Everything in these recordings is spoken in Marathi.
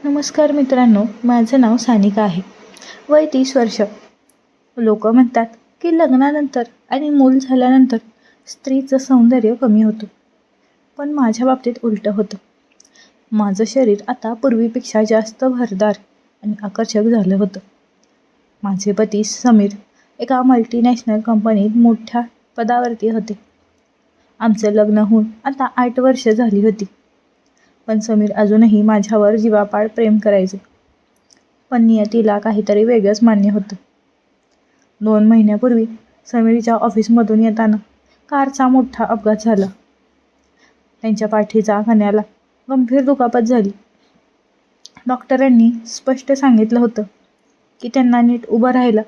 नमस्कार मित्रांनो, माझं नाव सानिका आहे. वय 30 वर्ष. लोक म्हणतात की लग्नानंतर आणि मूल झाल्यानंतर स्त्रीचं सौंदर्य कमी होतं, पण माझ्या बाबतीत उलटं होतं. माझं शरीर आता पूर्वीपेक्षा जास्त भरदार आणि आकर्षक झालं होतं. माझे पती समीर एका मल्टीनॅशनल कंपनीत मोठ्या पदावरती होते. आमचं लग्न होऊन आता 8 वर्ष झाली होती, पण समीर अजूनही माझ्यावर जीवापाड प्रेम करायचे. पण नियतीला काहीतरी वेगळंच मान्य होतं. 2 महिन्यापूर्वी समीरच्या ऑफिसमधून येताना कारचा मोठा अपघात झाला. त्यांच्या पाठीचा कण्याला गंभीर दुखापत झाली. डॉक्टरांनी स्पष्ट सांगितलं होतं की त्यांना नीट उभं राहायला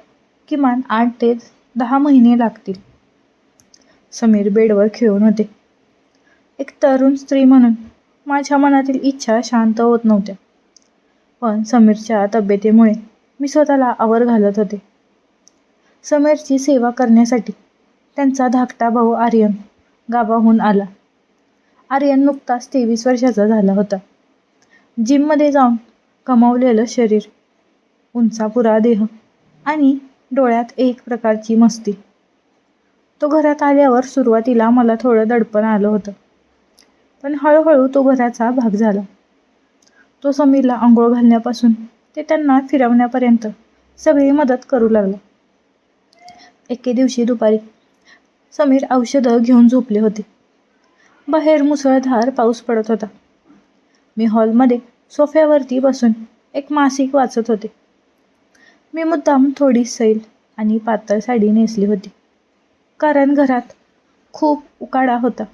किमान 8 ते 10 महिने लागतील. समीर बेडवर खिळून होते. एक तरुण स्त्री म्हणून माझ्या मनातील इच्छा शांत होत नव्हत्या, पण समीरच्या तब्येतीमुळे मी स्वतःला आवर घालत होते. समीरची सेवा करण्यासाठी त्यांचा धाकटा भाऊ आर्यन गावाहून आला. आर्यन नुकताच 23 वर्षाचा झाला होता. जिममध्ये जाऊन कमावलेलं शरीर, उंचापुरा देह आणि डोळ्यात एक प्रकारची मस्ती. तो घरात आल्यावर सुरुवातीला मला थोडं दडपण आलं होतं, पण हळूहळू तो घराचा भाग झाला. तो समीरला अंघोळ घालण्यापासून ते त्यांना फिरवण्यापर्यंत सगळी मदत करू लागला. एके दिवशी दुपारी समीर औषधं घेऊन झोपले होते. बाहेर मुसळधार पाऊस पडत होता. मी हॉलमध्ये सोफ्यावरती बसून एक मासिक वाचत होते. मी मुद्दाम थोडी सैल आणि पातळ साडी नेसली होती, कारण घरात खूप उकाडा होता.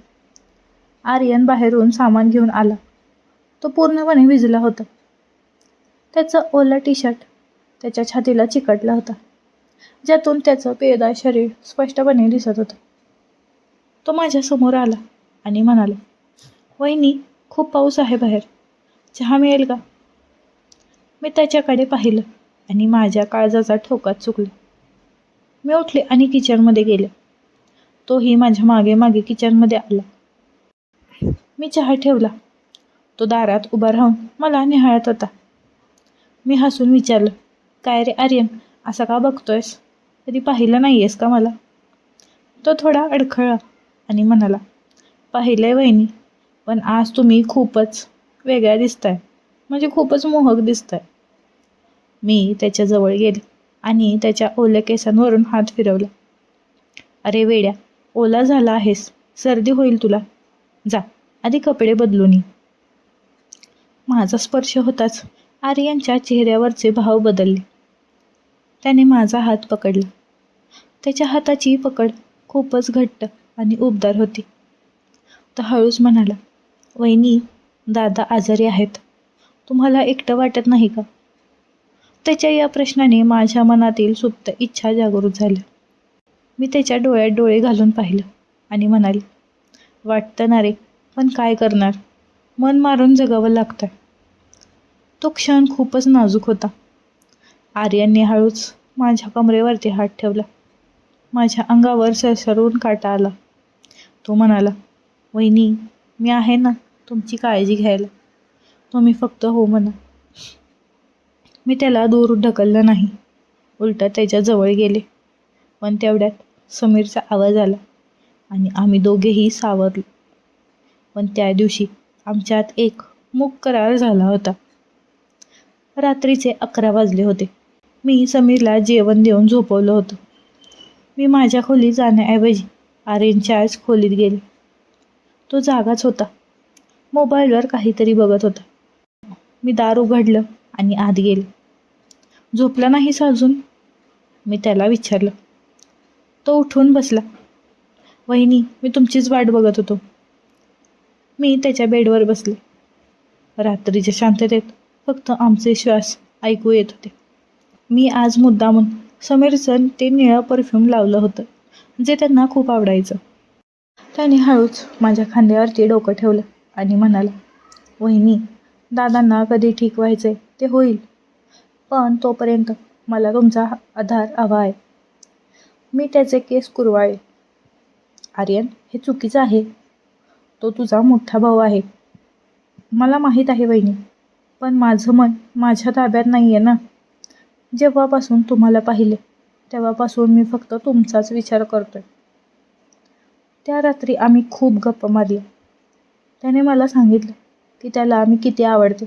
आर्यन बाहेरून सामान घेऊन आला. तो पूर्णपणे भिजला होता. त्याचं ओलं टी-शर्ट त्याच्या छातीला चिकटला होता, ज्यातून त्याचं पिळदार शरीर स्पष्टपणे दिसत होतं. तो माझ्यासमोर आला आणि म्हणाला, "वहिनी, खूप पाऊस आहे बाहेर. चहा मिळेल का?" मी त्याच्याकडे पाहिलं आणि माझ्या काळजाचा ठोकाच चुकला. मी उठले आणि किचनमध्ये गेले. तोही माझ्या मागे मागे किचनमध्ये आला. मी चहा ठेवला. तो दारात उभा राहून मला निहाळत होता. मी हसून विचारलं, "काय रे आर्यन, असा का बघतोयस? कधी पाहिलं नाहीयेस का मला?" तो थोडा अडखळला आणि म्हणाला, "पाहिलंय वहिनी, पण आज तुम्ही खूपच वेगळ्या दिसताय, म्हणजे खूपच मोहक दिसताय." मी त्याच्याजवळ गेले आणि त्याच्या ओल्या केसांवरून हात फिरवला. "अरे वेड्या, ओला झाला आहेस, सर्दी होईल तुला. जा, आधी कपडे बदलून ये." माझा स्पर्श होताच आर्यनच्या चेहऱ्यावरचे भाव बदलले. त्याने माझा हात पकडला. त्याच्या हाताची पकड खूपच घट्ट आणि उबदार होती. तो हळूच म्हणाला, "वहिनी, दादा आजारी आहेत. तुम्हाला एकटं वाटत नाही का?" त्याच्या या प्रश्नाने माझ्या मनातील सुप्त इच्छा जागृत झाल्या. मी त्याच्या डोळ्यात डोळे घालून पाहिलं आणि म्हणाले, "वाटतं ना रे, पण काय करणार? मन मारून जगावं लागतं." तो क्षण खूपच नाजूक होता. आर्यनने हळूच माझ्या कमरेवरती हात ठेवला. माझ्या अंगावर सरसरून काटा आला. तो म्हणाला, "वहिनी, मी आहे ना तुमची काळजी घ्यायला. तुम्ही फक्त हो म्हणा." मी त्याला दूर ढकललं नाही, उलट त्याच्या जवळ गेले. पण तेवढ्यात समीरचा आवाज आला आणि आम्ही दोघेही सावरलो. पण त्या दिवशी आमच्यात एक मूक करार झाला होता. रात्रीचे 11 वाजले होते. मी समीरला जेवण देऊन झोपवलं होतं. मी माझ्या खोलीत जाण्याऐवजी आर्यनच्याच खोलीत गेले. तो जागाच होता. मोबाईलवर काहीतरी बघत होता. मी दार उघडलं आणि आत गेले. "झोपला नाहीस अजून?" मी त्याला विचारलं. तो उठून बसला. "वहिनी, मी तुमचीच वाट बघत होतो." मी त्याच्या बेडवर बसले. रात्रीच्या शांततेत फक्त आमचे श्वास ऐकू येत होते. मी आज मुद्दामून समीरचं ते निळं परफ्यूम लावलं होतं, जे त्यांना खूप आवडायचं. त्याने हळूच माझ्या खांद्यावरती डोकं ठेवलं आणि म्हणाला, "वहिनी, दादांना कधी ठीक व्हायचंय ते होईल, पण तोपर्यंत मला तुमचा आधार हवा आहे." मी त्याचे केस कुरवाळले. "आर्यन, हे चुकीचं आहे. तो तुझा मोठा भाऊ आहे." "मला माहीत आहे वहिनी, पण माझं मन माझ्या ताब्यात नाही आहे ना. जेव्हापासून तुम्हाला पाहिले तेव्हापासून मी फक्त तुमचाच विचार करतोय. त्या रात्री आम्ही खूप गप्पा मारल्या. त्याने मला सांगितलं की त्याला मी किती आवडते.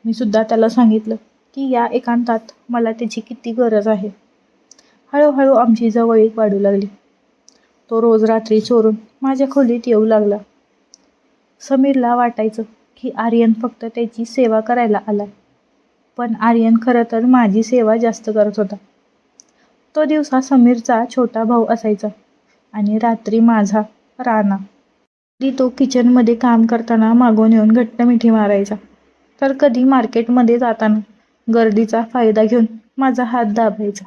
मी सुद्धा त्याला सांगितलं की या एकांतात मला त्याची किती गरज आहे. हळूहळू आमची जवळीक वाढू लागली. तो रोज रात्री चोरून माझ्या खोलीत येऊ लागला. समीरला वाटायचं की आर्यन फक्त त्याची सेवा करायला आलाय, पण आर्यन खरं तर माझी सेवा जास्त करत होता. तो दिवसा समीरचा छोटा भाऊ असायचा आणि रात्री माझा राणा. कधी तो किचनमध्ये काम करताना मागून येऊन घट्ट मिठी मारायचा, तर कधी मार्केटमध्ये जाताना गर्दीचा फायदा घेऊन माझा हात दाबायचा.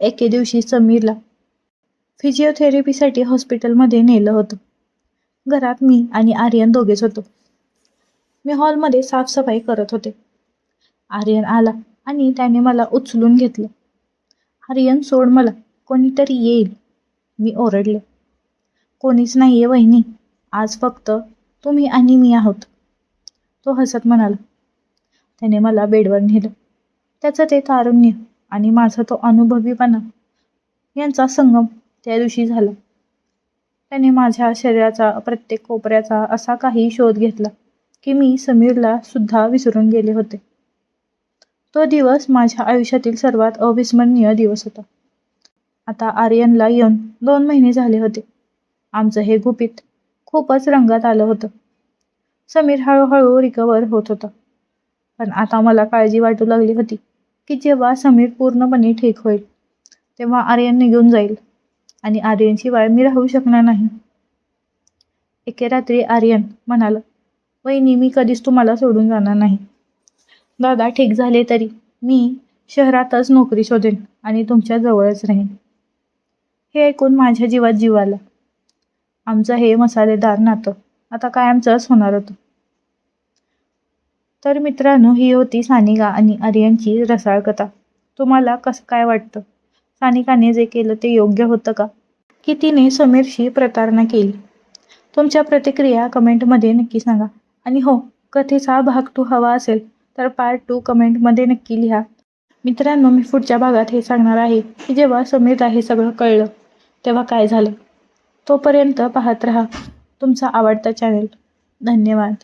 एके दिवशी समीरला फिजिओथेरपीसाठी हॉस्पिटलमध्ये नेलं होतं. घरात मी आणि आर्यन दोघेच होतो. मी हॉलमध्ये साफसफाई करत होते. आर्यन आला आणि त्याने मला उचलून घेतलं. आर्यन सोड मला, कोणीतरी येईल. मी ओरडले. कोणीच नाहीये वहिनी, आज फक्त तुम्ही आणि मी आहोत. तो हसत म्हणाला. त्याने मला बेडवर नेलं. त्याचं ते तारुण्य आणि माझा तो अनुभवीपणा यांचा संगम त्या दिवशी झाला. त्याने माझ्या शरीराचा प्रत्येक कोपऱ्याचा असा काही शोध घेतला की मी समीरला सुद्धा विसरून गेले होते. तो दिवस माझ्या आयुष्यातील सर्वात अविस्मरणीय दिवस होता. आता आर्यनला येऊन 2 महिने झाले होते. आमचं हे गुपित खूपच रंगात आलं होतं. समीर हळूहळू रिकव्हर होत होता. पण आता मला काळजी वाटू लागली होती की जेव्हा समीर पूर्णपणे ठीक होईल तेव्हा आर्यन निघून जाईल आणि आर्यनशिवाय मी राहू शकणार नाही. एके रात्री आर्यन म्हणाला, वहिनी, मी कधीच तुम्हाला सोडून जाणार नाही. दादा ठीक झाले तरी मी शहरातच नोकरी शोधेन आणि तुमच्या जवळच राहीन. हे ऐकून माझ्या जीवात जीव आला. आमचं हे मसालेदार नातं आता कायमचंच होणार होतं. तर मित्रांनो, ही होती सानिका आणि आर्यनची रसाळ कथा. तुम्हाला कसं काय वाटतं? सानिकाने जे केलं ते योग्य होतं का? की तिने समीरशी प्रतारणा केली? तुमच्या प्रतिक्रिया कमेंटमध्ये नक्की सांगा. आणि हो, कथेचा भाग 2 हवा असेल तर पार्ट 2 कमेंटमध्ये नक्की लिहा. मित्रांनो, मी पुढच्या भागात हे सांगणार आहे की जेव्हा समीरला हे सगळं कळलं तेव्हा काय झालं. तोपर्यंत पाहत रहा तुमचा आवडता चॅनल. धन्यवाद.